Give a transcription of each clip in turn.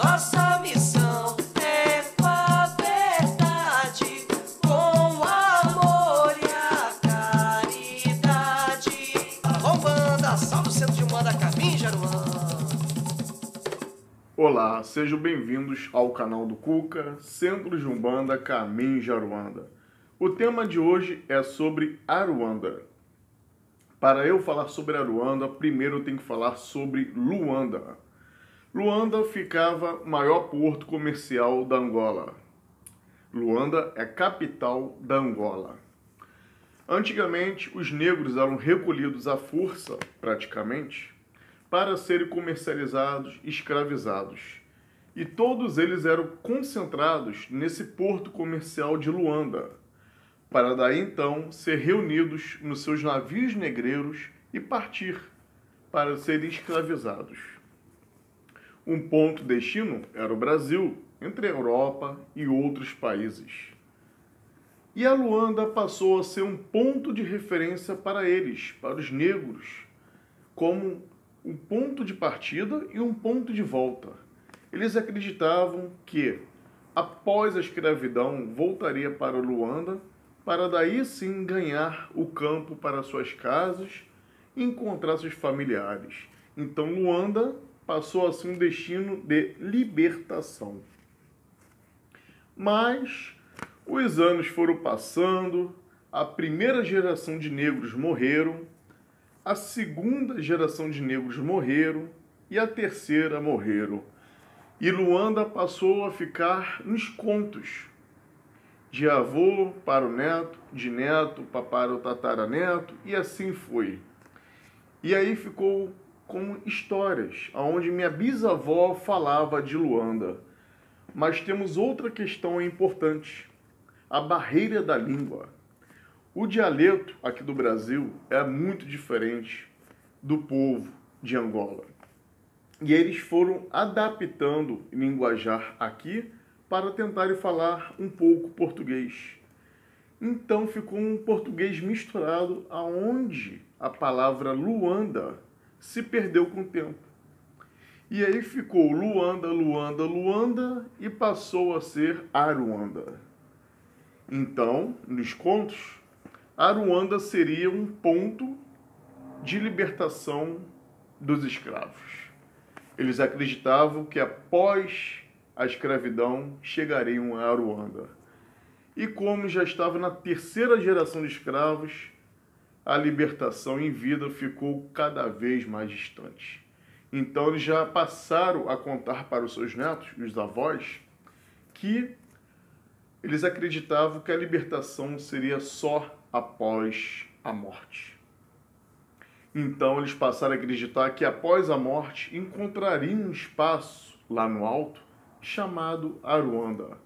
Nossa missão é com a verdade, com amor e a caridade. Vamos, banda, salve o centro de Umbanda, Caminho Jaruanda. Olá, sejam bem-vindos ao canal do Cuca, Centro de Umbanda, Caminho Jaruanda. O tema de hoje é sobre Aruanda. Para eu falar sobre Aruanda, primeiro eu tenho que falar sobre Luanda. Luanda ficava o maior porto comercial da Angola. Luanda é a capital da Angola. Antigamente, os negros eram recolhidos à força, praticamente, para serem comercializados e escravizados. E todos eles eram concentrados nesse porto comercial de Luanda, para daí então ser reunidos nos seus navios negreiros e partir para serem escravizados. Um ponto destino era o Brasil, entre a Europa e outros países. E a Luanda passou a ser um ponto de referência para eles, para os negros, como um ponto de partida e um ponto de volta. Eles acreditavam que, após a escravidão, voltaria para Luanda, para daí sim ganhar o campo para suas casas e encontrar seus familiares. Então Luanda passou a ser um destino de libertação. Mas os anos foram passando, a primeira geração de negros morreram, a segunda geração de negros morreram e a terceira morreram. E Luanda passou a ficar nos contos, de avô para o neto, de neto para o tataraneto, e assim foi. E aí ficou com histórias, onde minha bisavó falava de Luanda. Mas temos outra questão importante, a barreira da língua. O dialeto aqui do Brasil é muito diferente do povo de Angola. E eles foram adaptando o linguajar aqui para tentarem falar um pouco português. Então ficou um português misturado, aonde a palavra Luanda se perdeu com o tempo. E aí ficou Luanda, Luanda, Luanda e passou a ser Aruanda. Então, nos contos, Aruanda seria um ponto de libertação dos escravos. Eles acreditavam que após a escravidão chegariam a Aruanda. E como já estava na terceira geração de escravos, a libertação em vida ficou cada vez mais distante. Então eles já passaram a contar para os seus netos e os avós que eles acreditavam que a libertação seria só após a morte. Então eles passaram a acreditar que após a morte encontrariam um espaço lá no alto chamado Aruanda,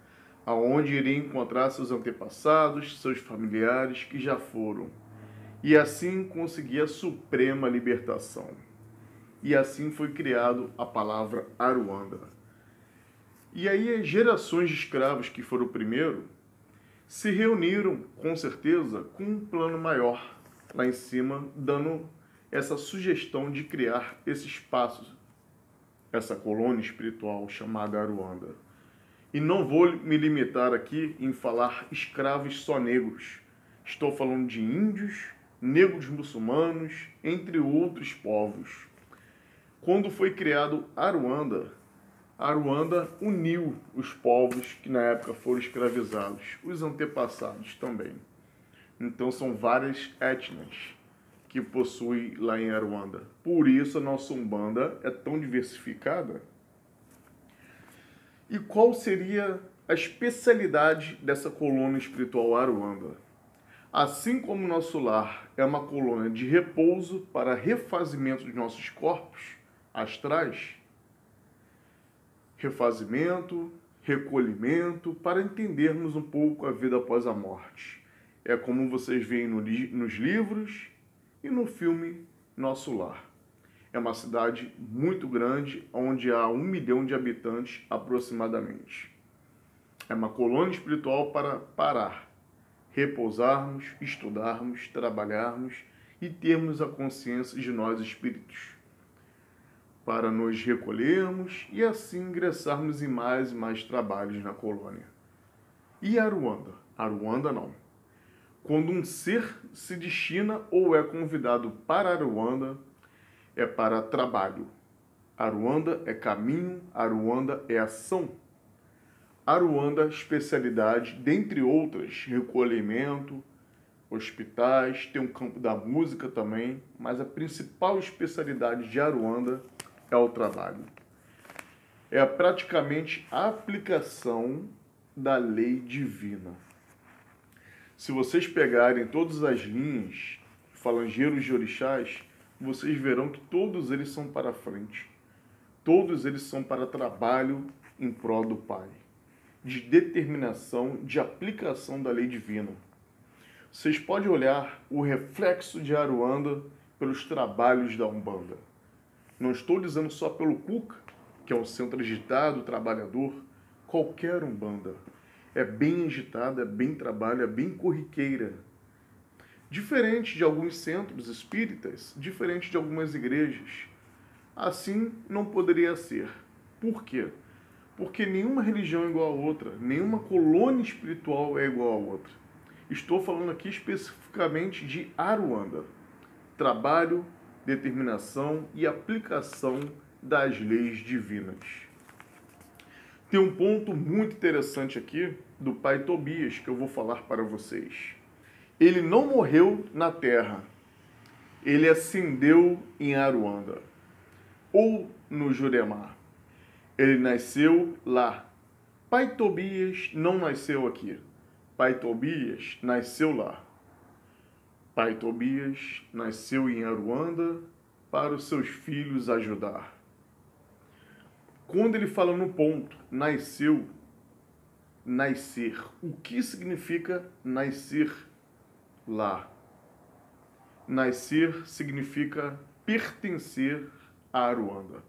aonde iriam encontrar seus antepassados, seus familiares que já foram. E assim conseguir a suprema libertação. E assim foi criado a palavra Aruanda. E aí as gerações de escravos que foram primeiro se reuniram, com certeza, com um plano maior lá em cima, dando essa sugestão de criar esse espaço, essa colônia espiritual chamada Aruanda. E não vou me limitar aqui em falar escravos só negros. Estou falando de índios, negros muçulmanos, entre outros povos. Quando foi criado Aruanda, Aruanda uniu os povos que na época foram escravizados, os antepassados também. Então são várias etnias que possuem lá em Aruanda. Por isso a nossa Umbanda é tão diversificada. E qual seria a especialidade dessa colônia espiritual Aruanda? Assim como nosso lar é uma colônia de repouso para refazimento dos nossos corpos astrais, refazimento, recolhimento, para entendermos um pouco a vida após a morte. É como vocês veem nos livros e no filme Nosso Lar. É uma cidade muito grande, onde há 1 milhão de habitantes aproximadamente. É uma colônia espiritual para parar, repousarmos, estudarmos, trabalharmos e termos a consciência de nós espíritos. para nos recolhermos e assim ingressarmos em mais e mais trabalhos na colônia. E Aruanda? Aruanda não. Quando um ser se destina ou é convidado para Aruanda, é para trabalho. Aruanda é caminho, Aruanda é ação. Aruanda, especialidade, dentre outras, recolhimento, hospitais, tem um campo da música também, mas a principal especialidade de Aruanda é o trabalho. É praticamente a aplicação da lei divina. Se vocês pegarem todas as linhas, falangeiros de orixás, vocês verão que todos eles são para frente. Todos eles são para trabalho em prol do Pai, de determinação, de aplicação da lei divina. Vocês podem olhar o reflexo de Aruanda pelos trabalhos da Umbanda. Não estou dizendo só pelo Cuca, que é um centro agitado, trabalhador, qualquer Umbanda. É bem agitada, é bem trabalho, é bem corriqueira. Diferente de alguns centros espíritas, diferente de algumas igrejas. Assim não poderia ser. Por quê? Porque nenhuma religião é igual a outra, nenhuma colônia espiritual é igual a outra. Estou falando aqui especificamente de Aruanda. Trabalho, determinação e aplicação das leis divinas. Tem um ponto muito interessante aqui do pai Tobias que eu vou falar para vocês. Ele não morreu na terra, ele ascendeu em Aruanda, ou no Juremar. Ele nasceu lá. Pai Tobias não nasceu aqui. Pai Tobias nasceu lá. Pai Tobias nasceu em Aruanda para os seus filhos ajudar. Quando ele fala no ponto, nasceu, nascer. O que significa nascer lá? Nascer significa pertencer a Aruanda.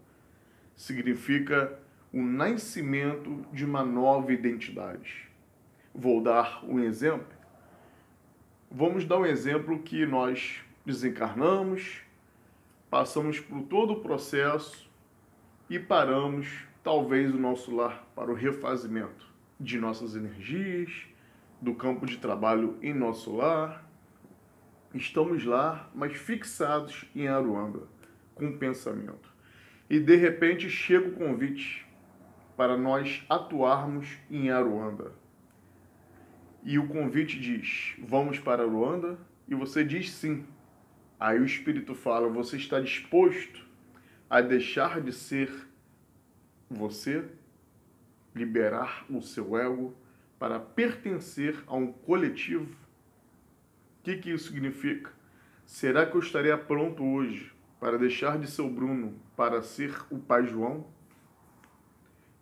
Significa o nascimento de uma nova identidade. Vou dar um exemplo. Vamos dar um exemplo que nós desencarnamos, passamos por todo o processo e paramos, talvez, o nosso lar para o refazimento de nossas energias, do campo de trabalho em nosso lar. Estamos lá, mas fixados em Aruanda, com pensamento. E de repente chega o convite para nós atuarmos em Aruanda. E o convite diz, vamos para Aruanda? E você diz sim. Aí o Espírito fala, você está disposto a deixar de ser você, liberar o seu ego para pertencer a um coletivo? O que isso significa? Será que eu estaria pronto hoje para deixar de ser o Bruno para ser o Pai João?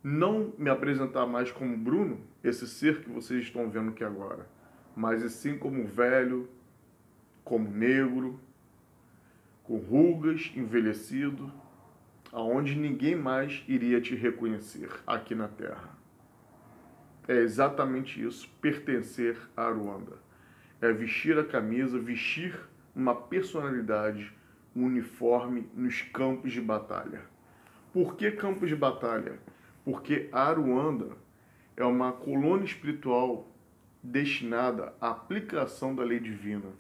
Não me apresentar mais como Bruno, esse ser que vocês estão vendo aqui agora, mas sim como velho, como negro, com rugas, envelhecido, aonde ninguém mais iria te reconhecer aqui na Terra. É exatamente isso, pertencer a Aruanda. É vestir a camisa, vestir uma personalidade, um uniforme nos campos de batalha. Por que campos de batalha? Porque Aruanda é uma colônia espiritual destinada à aplicação da lei divina.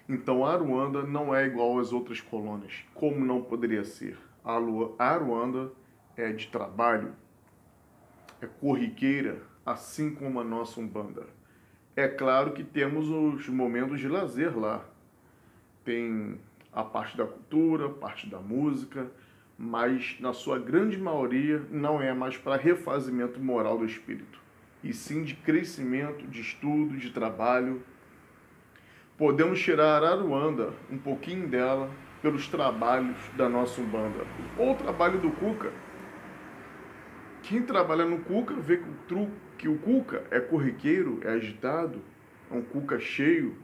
Então, Aruanda não é igual às outras colônias, como não poderia ser. Aruanda é de trabalho, é corriqueira, assim como a nossa Umbanda. É claro que temos os momentos de lazer lá. Tem a parte da cultura, a parte da música, mas na sua grande maioria não é mais para refazimento moral do espírito, e sim de crescimento, de estudo, de trabalho. Podemos tirar Aruanda, um pouquinho dela, pelos trabalhos da nossa Umbanda. Ou o trabalho do Cuca. Quem trabalha no Cuca vê que o Cuca é corriqueiro, é agitado, é um Cuca cheio.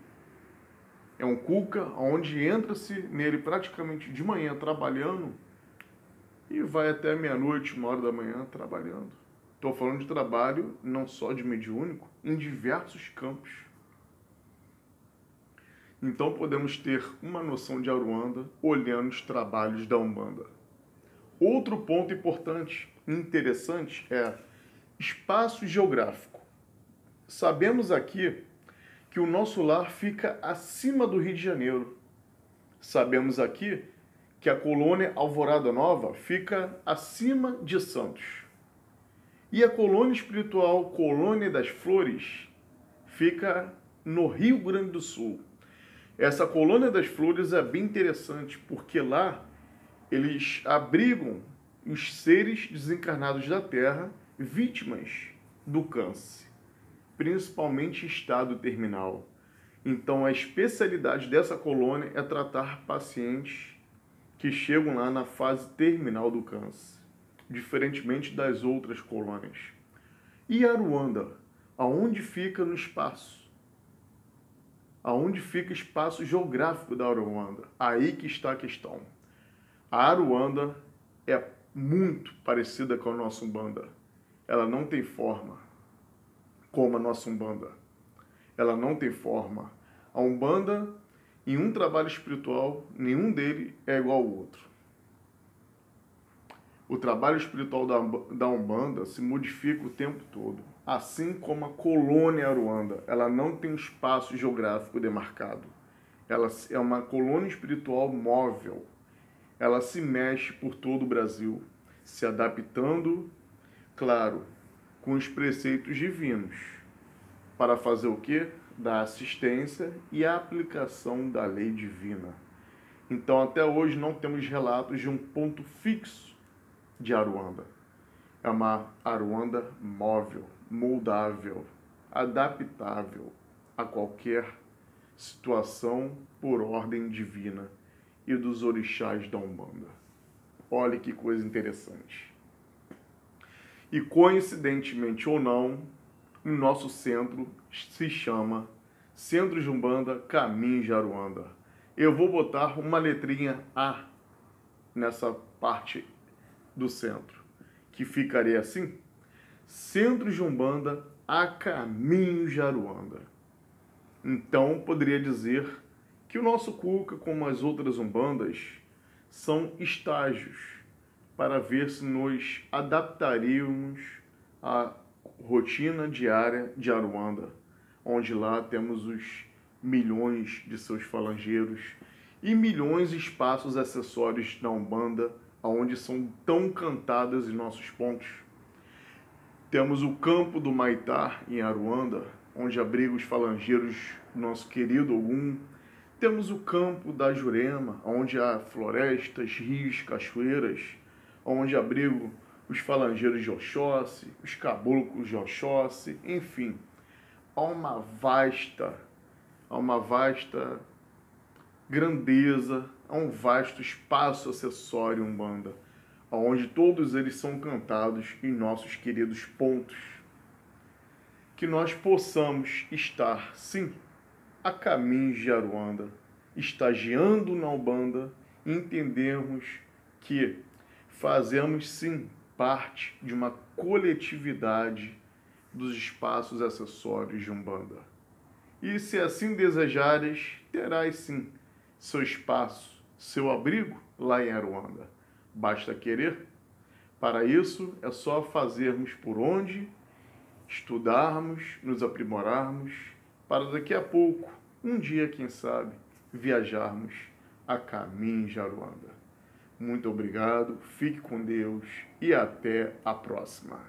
É um Cuca onde entra-se nele praticamente de manhã trabalhando e vai até meia-noite, 1h da manhã trabalhando. Estou falando de trabalho não só de mediúnico, em diversos campos. Então podemos ter uma noção de Aruanda olhando os trabalhos da Umbanda. Outro ponto importante, interessante, é espaço geográfico. Sabemos aqui que o nosso lar fica acima do Rio de Janeiro. Sabemos aqui que a colônia Alvorada Nova fica acima de Santos. E a colônia espiritual Colônia das Flores fica no Rio Grande do Sul. Essa colônia das Flores é bem interessante, porque lá eles abrigam os seres desencarnados da Terra, vítimas do câncer, principalmente em estado terminal. Então, a especialidade dessa colônia é tratar pacientes que chegam lá na fase terminal do câncer, diferentemente das outras colônias. E Aruanda, aonde fica no espaço? Aonde fica o espaço geográfico da Aruanda? Aí que está a questão. A Aruanda é muito parecida com a nossa Umbanda. Ela não tem forma como a nossa Umbanda. Ela não tem forma. A Umbanda, em um trabalho espiritual, nenhum dele é igual ao outro. O trabalho espiritual da Umbanda se modifica o tempo todo. Assim como a colônia Aruanda, ela não tem um espaço geográfico demarcado. Ela é uma colônia espiritual móvel. Ela se mexe por todo o Brasil, se adaptando, claro, com os preceitos divinos, para fazer o quê? Da assistência e a aplicação da lei divina. Então, até hoje, não temos relatos de um ponto fixo de Aruanda. É uma Aruanda móvel, moldável, adaptável a qualquer situação por ordem divina e dos orixás da Umbanda. Olha que coisa interessante. E coincidentemente ou não, o nosso centro se chama Centro de Umbanda Caminho de Aruanda. Eu vou botar uma letrinha A nessa parte do centro, que ficaria assim: Centro de Umbanda a Caminho de Aruanda. Então, poderia dizer que o nosso Cuca, como as outras umbandas, são estágios para ver se nos adaptaríamos à rotina diária de Aruanda, onde lá temos os milhões de seus falangeiros e milhões de espaços acessórios na Umbanda, onde são tão cantadas em nossos pontos. Temos o campo do Maitá, em Aruanda, onde abriga os falangeiros do nosso querido Ogum. Temos o campo da Jurema, onde há florestas, rios, cachoeiras, onde abrigam os falangeiros de Oxóssi, os caboclos de Oxóssi, enfim. Há uma vasta grandeza, há um vasto espaço acessório Umbanda, onde todos eles são cantados em nossos queridos pontos. Que nós possamos estar, sim, a caminho de Aruanda, estagiando na Umbanda, e entendermos que fazemos, sim, parte de uma coletividade dos espaços acessórios de Umbanda. E se assim desejares, terás, sim, seu espaço, seu abrigo lá em Aruanda. Basta querer. Para isso, é só fazermos por onde, estudarmos, nos aprimorarmos, para daqui a pouco, um dia, quem sabe, viajarmos a caminho de Aruanda. Muito obrigado, fique com Deus e até a próxima.